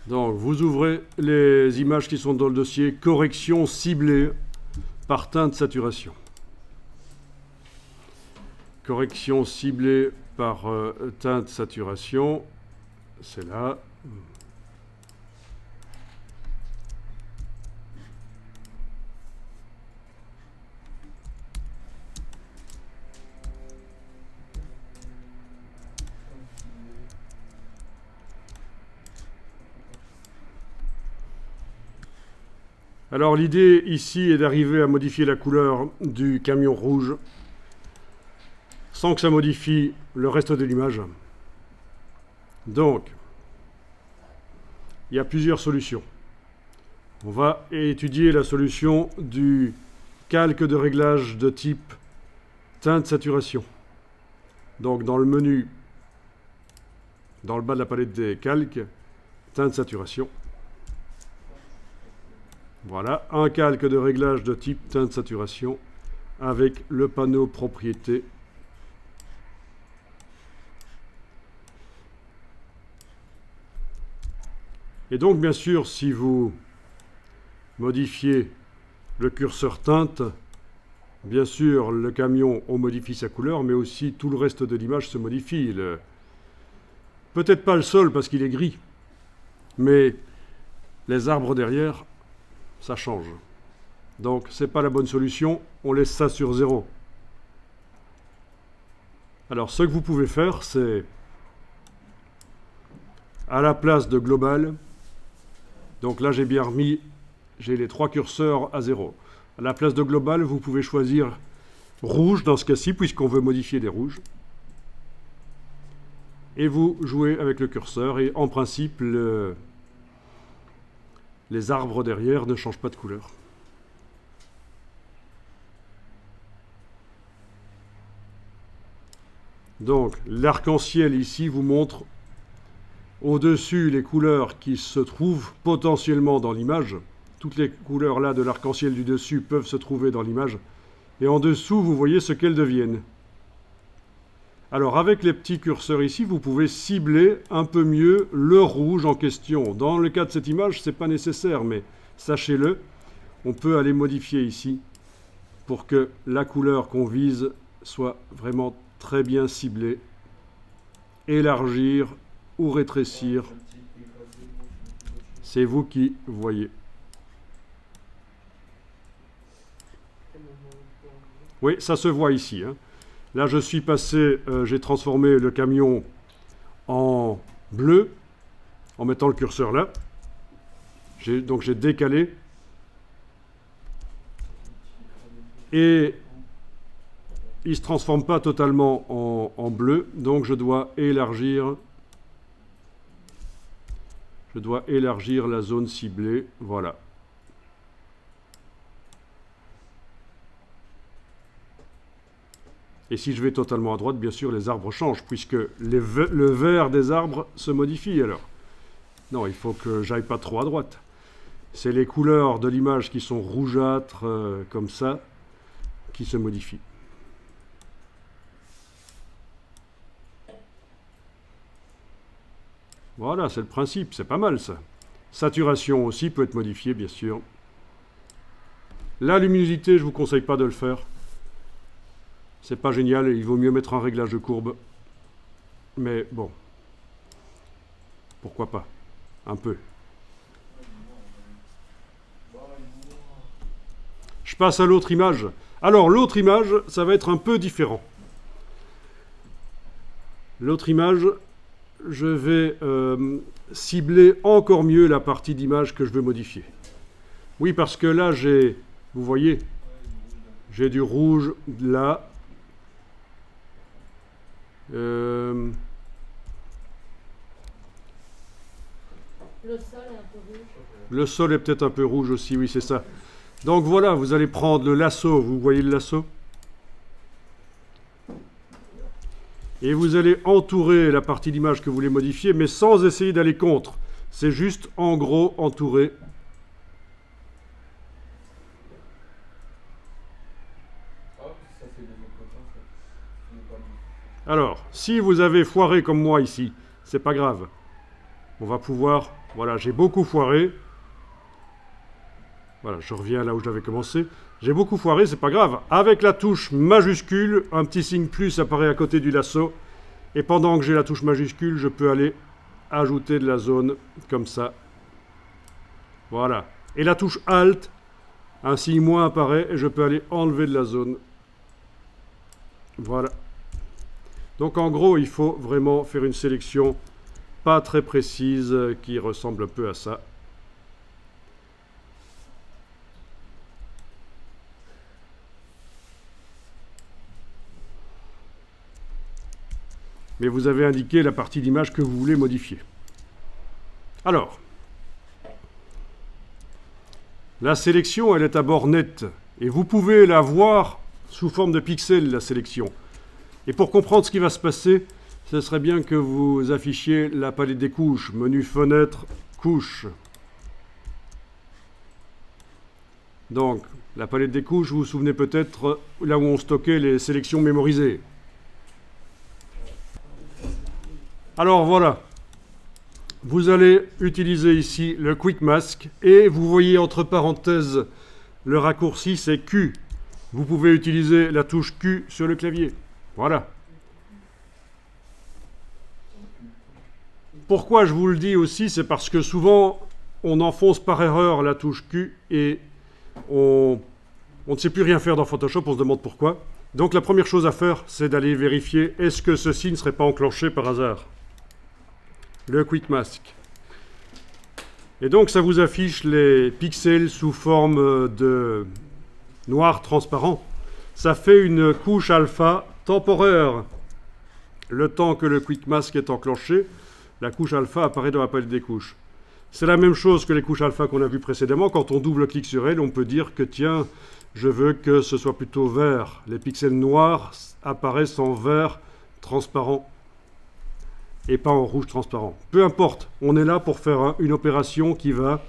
Donc, vous ouvrez les images qui sont dans le dossier correction ciblée par teinte saturation. Correction ciblée par teinte saturation, c'est là. Alors l'idée ici est d'arriver à modifier la couleur du camion rouge sans que ça modifie le reste de l'image. Donc, il y a plusieurs solutions. On va étudier la solution du calque de réglage de type teinte saturation. Donc dans le menu, dans le bas de la palette des calques, teinte saturation. Voilà, un calque de réglage de type teinte saturation avec le panneau propriétés. Et donc, bien sûr, si vous modifiez le curseur teinte, bien sûr, le camion, on modifie sa couleur, mais aussi tout le reste de l'image se modifie. Peut-être pas le sol parce qu'il est gris, mais les arbres derrière, ça change. Donc, ce n'est pas la bonne solution, on laisse ça sur 0. Alors, ce que vous pouvez faire, c'est, à la place de global, donc là, j'ai bien remis, j'ai les 3 curseurs à 0. À la place de global, vous pouvez choisir rouge, dans ce cas-ci, puisqu'on veut modifier des rouges. Et vous jouez avec le curseur, et en principe, les arbres derrière ne changent pas de couleur. Donc, l'arc-en-ciel ici vous montre au-dessus les couleurs qui se trouvent potentiellement dans l'image. Toutes les couleurs là de l'arc-en-ciel du dessus peuvent se trouver dans l'image. Et en dessous, vous voyez ce qu'elles deviennent. Alors, avec les petits curseurs ici, vous pouvez cibler un peu mieux le rouge en question. Dans le cas de cette image, ce n'est pas nécessaire, mais sachez-le, on peut aller modifier ici pour que la couleur qu'on vise soit vraiment très bien ciblée. Élargir ou rétrécir, c'est vous qui voyez. Oui, ça se voit ici, hein. Là, je suis passé, j'ai transformé le camion en bleu en mettant le curseur là. Donc j'ai décalé. Et il ne se transforme pas totalement en bleu, donc je dois élargir. Je dois élargir la zone ciblée, voilà. Et si je vais totalement à droite, bien sûr, les arbres changent, puisque le vert des arbres se modifie alors. Non, il faut que j'aille pas trop à droite. C'est les couleurs de l'image qui sont rougeâtres, comme ça, qui se modifient. Voilà, c'est le principe, c'est pas mal ça. Saturation aussi peut être modifiée, bien sûr. La luminosité, je ne vous conseille pas de le faire. C'est pas génial, il vaut mieux mettre un réglage de courbe. Mais bon, pourquoi pas, un peu. Je passe à l'autre image. Alors, l'autre image, ça va être un peu différent. L'autre image, je vais cibler encore mieux la partie d'image que je veux modifier. Oui, parce que là, vous voyez, j'ai du rouge là. Le sol est un peu rouge. Le sol est peut-être un peu rouge aussi, oui, c'est ça. Donc voilà, vous allez prendre le lasso, vous voyez le lasso? Et vous allez entourer la partie d'image que vous voulez modifier, mais sans essayer d'aller contre. C'est juste, en gros, entourer. Alors, si vous avez foiré comme moi ici, c'est pas grave. On va pouvoir Voilà, j'ai beaucoup foiré. Voilà, je reviens là où j'avais commencé. J'ai beaucoup foiré, c'est pas grave. Avec la touche majuscule, un petit signe plus apparaît à côté du lasso. Et pendant que j'ai la touche majuscule, je peux aller ajouter de la zone comme ça. Voilà. Et la touche Alt, un signe moins apparaît et je peux aller enlever de la zone. Voilà. Donc en gros, il faut vraiment faire une sélection pas très précise qui ressemble un peu à ça. Mais vous avez indiqué la partie d'image que vous voulez modifier. Alors, la sélection, elle est à bord net. Et vous pouvez la voir sous forme de pixels, la sélection. Et pour comprendre ce qui va se passer, ce serait bien que vous affichiez la palette des couches. Menu fenêtre, couches. Donc, la palette des couches, vous vous souvenez peut-être là où on stockait les sélections mémorisées. Alors voilà, vous allez utiliser ici le Quick Mask et vous voyez entre parenthèses le raccourci c'est Q. Vous pouvez utiliser la touche Q sur le clavier. Voilà. Pourquoi je vous le dis aussi, c'est parce que souvent on enfonce par erreur la touche Q et on ne sait plus rien faire dans Photoshop, on se demande pourquoi. Donc la première chose à faire, c'est d'aller vérifier est-ce que ceci ne serait pas enclenché par hasard. Le Quick Mask. Et donc ça vous affiche les pixels sous forme de noir transparent. Ça fait une couche alpha temporaire. Le temps que le Quick Mask est enclenché, la couche alpha apparaît dans la palette des couches. C'est la même chose que les couches alpha qu'on a vues précédemment. Quand on double-clique sur elles, on peut dire que tiens, je veux que ce soit plutôt vert. Les pixels noirs apparaissent en vert transparent et pas en rouge transparent. Peu importe, on est là pour faire une opération qui va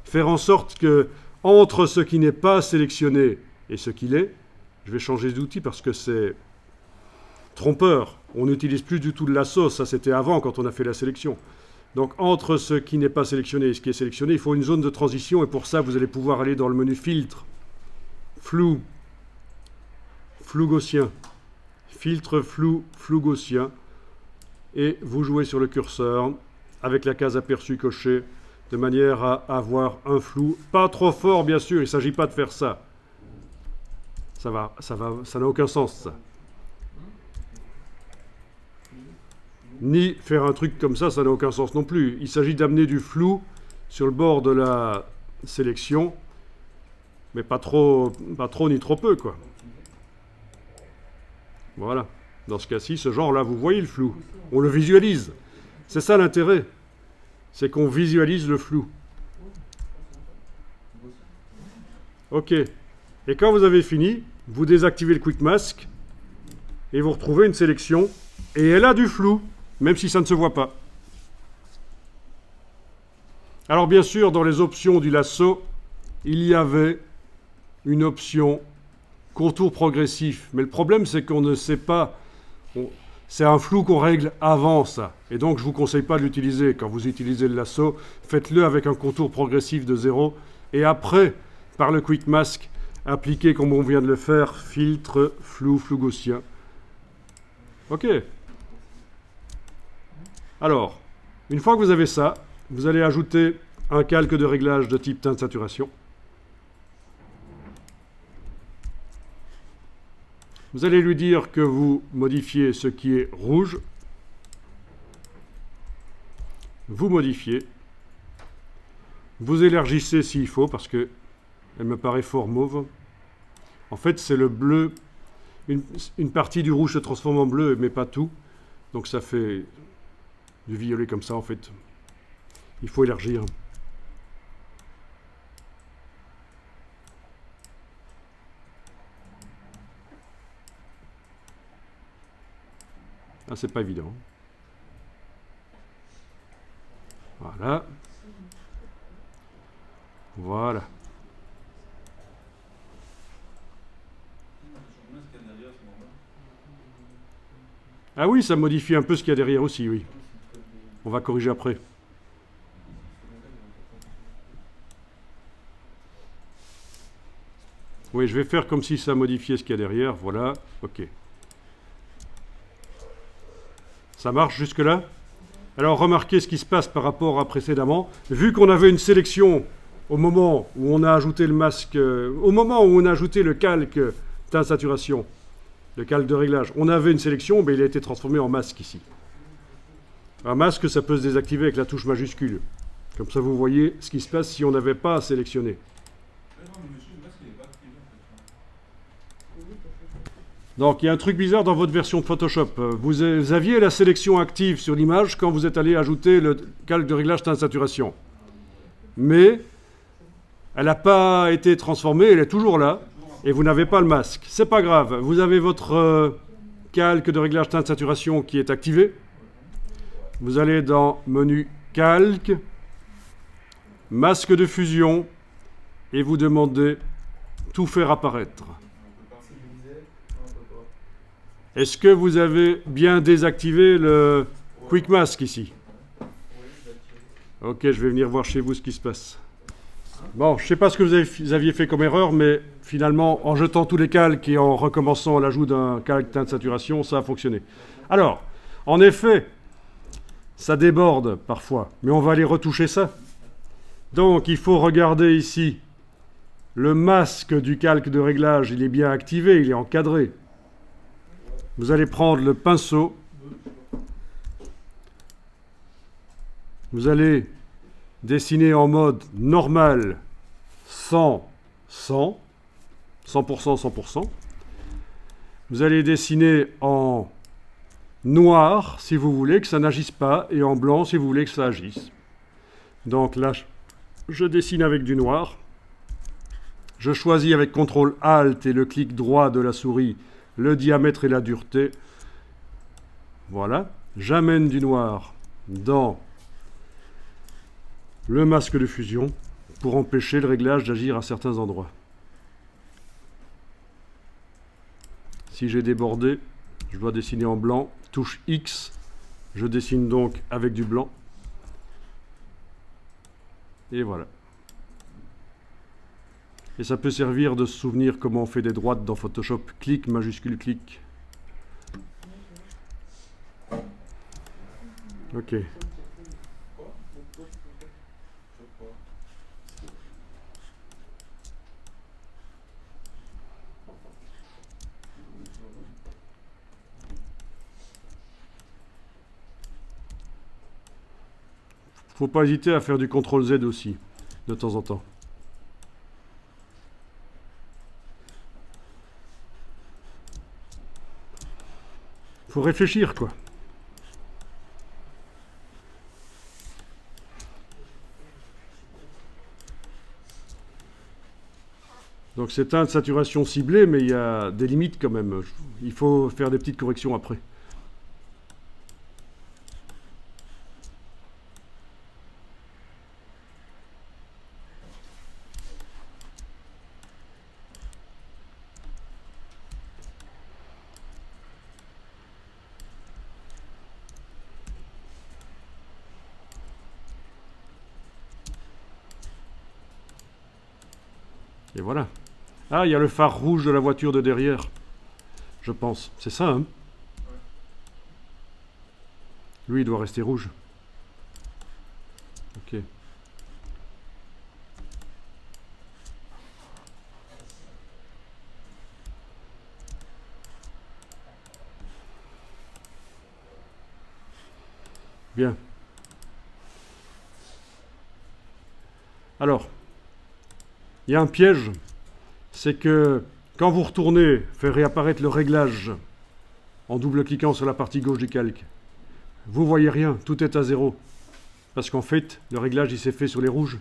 faire en sorte que entre ce qui n'est pas sélectionné et ce qu'il est, je vais changer d'outil parce que c'est trompeur. On n'utilise plus du tout de lasso, ça c'était avant quand on a fait la sélection. Donc entre ce qui n'est pas sélectionné et ce qui est sélectionné, il faut une zone de transition et pour ça vous allez pouvoir aller dans le menu filtre, flou, flou gaussien, filtre flou, flou gaussien. Et vous jouez sur le curseur avec la case aperçu cochée de manière à avoir un flou. Pas trop fort, bien sûr, il ne s'agit pas de faire ça. Ça n'a aucun sens, ça. Ni faire un truc comme ça n'a aucun sens non plus. Il s'agit d'amener du flou sur le bord de la sélection, mais pas trop ni trop peu, quoi. Voilà. Dans ce cas-ci, ce genre-là, vous voyez le flou. On le visualise. C'est ça l'intérêt. C'est qu'on visualise le flou. OK. Et quand vous avez fini, vous désactivez le Quick Mask et vous retrouvez une sélection. Et elle a du flou, même si ça ne se voit pas. Alors bien sûr, dans les options du lasso, il y avait une option contour progressif. Mais le problème, c'est qu'on ne sait pas... C'est un flou qu'on règle avant ça. Et donc, je ne vous conseille pas de l'utiliser. Quand vous utilisez le lasso, faites-le avec un contour progressif de 0. Et après, par le Quick Mask, appliquez comme on vient de le faire, filtre, flou, flou gaussien. OK. Alors, une fois que vous avez ça, vous allez ajouter un calque de réglage de type teinte saturation. Vous allez lui dire que vous modifiez ce qui est rouge. Vous modifiez. Vous élargissez s'il faut, parce qu'elle me paraît fort mauve. En fait, c'est le bleu. Une partie du rouge se transforme en bleu, mais pas tout. Donc ça fait du violet comme ça, en fait. Il faut élargir. Ah, c'est pas évident. Voilà. Voilà. Ah oui, ça modifie un peu ce qu'il y a derrière aussi, oui. On va corriger après. Oui, je vais faire comme si ça modifiait ce qu'il y a derrière. Voilà, ok. Ça marche jusque-là? Alors remarquez ce qui se passe par rapport à précédemment. Vu qu'on avait une sélection au moment où on a ajouté le masque, au moment où on a ajouté le calque teinte saturation, le calque de réglage, on avait une sélection, mais il a été transformé en masque ici. Un masque, ça peut se désactiver avec la touche majuscule. Comme ça, vous voyez ce qui se passe si on n'avait pas sélectionné. Donc, il y a un truc bizarre dans votre version de Photoshop. Vous aviez la sélection active sur l'image quand vous êtes allé ajouter le calque de réglage teinte saturation. Mais elle n'a pas été transformée, elle est toujours là, et vous n'avez pas le masque. C'est pas grave, vous avez votre calque de réglage teinte saturation qui est activé. Vous allez dans Menu Calque, Masque de fusion, et vous demandez Tout faire apparaître. Est-ce que vous avez bien désactivé le Quick Mask ici? Ok, je vais venir voir chez vous ce qui se passe. Bon, je ne sais pas ce que vous aviez fait comme erreur, mais finalement, en jetant tous les calques et en recommençant l'ajout d'un calque teinte saturation, ça a fonctionné. Alors, en effet, ça déborde parfois, mais on va aller retoucher ça. Donc, il faut regarder ici. Le masque du calque de réglage, il est bien activé, il est encadré. Vous allez prendre le pinceau. Vous allez dessiner en mode normal, 100, 100, 100%, 100%. Vous allez dessiner en noir, si vous voulez que ça n'agisse pas, et en blanc, si vous voulez que ça agisse. Donc là, je dessine avec du noir. Je choisis avec CTRL-ALT et le clic droit de la souris le diamètre et la dureté. Voilà. J'amène du noir dans le masque de fusion pour empêcher le réglage d'agir à certains endroits. Si j'ai débordé, je dois dessiner en blanc. Touche X, je dessine donc avec du blanc. Et voilà. Et ça peut servir de se souvenir comment on fait des droites dans Photoshop. Clic, majuscule, clic. Ok. Faut pas hésiter à faire du CTRL-Z aussi, de temps en temps. Faut réfléchir, quoi. Donc c'est teinte saturation ciblée, mais il y a des limites quand même. Il faut faire des petites corrections après. Et voilà. Ah, il y a le phare rouge de la voiture de derrière, je pense. C'est ça, hein? Lui, il doit rester rouge. Ok. Bien. Alors, il y a un piège, c'est que quand vous retournez faire réapparaître le réglage en double-cliquant sur la partie gauche du calque, vous voyez rien, tout est à zéro. Parce qu'en fait, le réglage il s'est fait sur les rouges,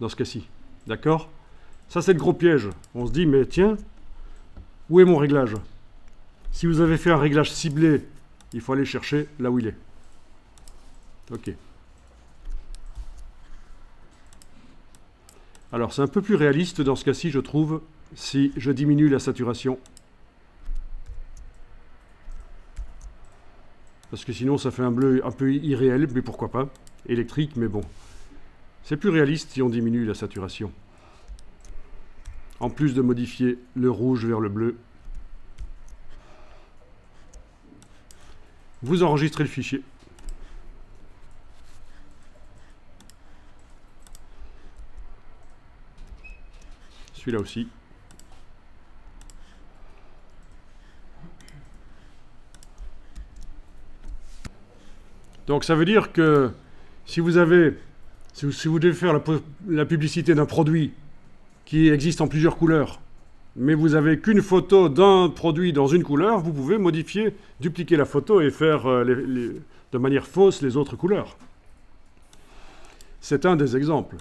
dans ce cas-ci. D'accord? Ça c'est le gros piège. On se dit, mais tiens, où est mon réglage? Si vous avez fait un réglage ciblé, il faut aller chercher là où il est. Ok. Alors, c'est un peu plus réaliste dans ce cas-ci, je trouve, si je diminue la saturation. Parce que sinon, ça fait un bleu un peu irréel, mais pourquoi pas. Électrique, mais bon. C'est plus réaliste si on diminue la saturation. en plus de modifier le rouge vers le bleu. Vous enregistrez le fichier. Celui-là aussi. Donc ça veut dire que si vous devez faire la publicité d'un produit qui existe en plusieurs couleurs, mais vous n'avez qu'une photo d'un produit dans une couleur, vous pouvez modifier, dupliquer la photo et faire de manière fausse les autres couleurs. C'est un des exemples.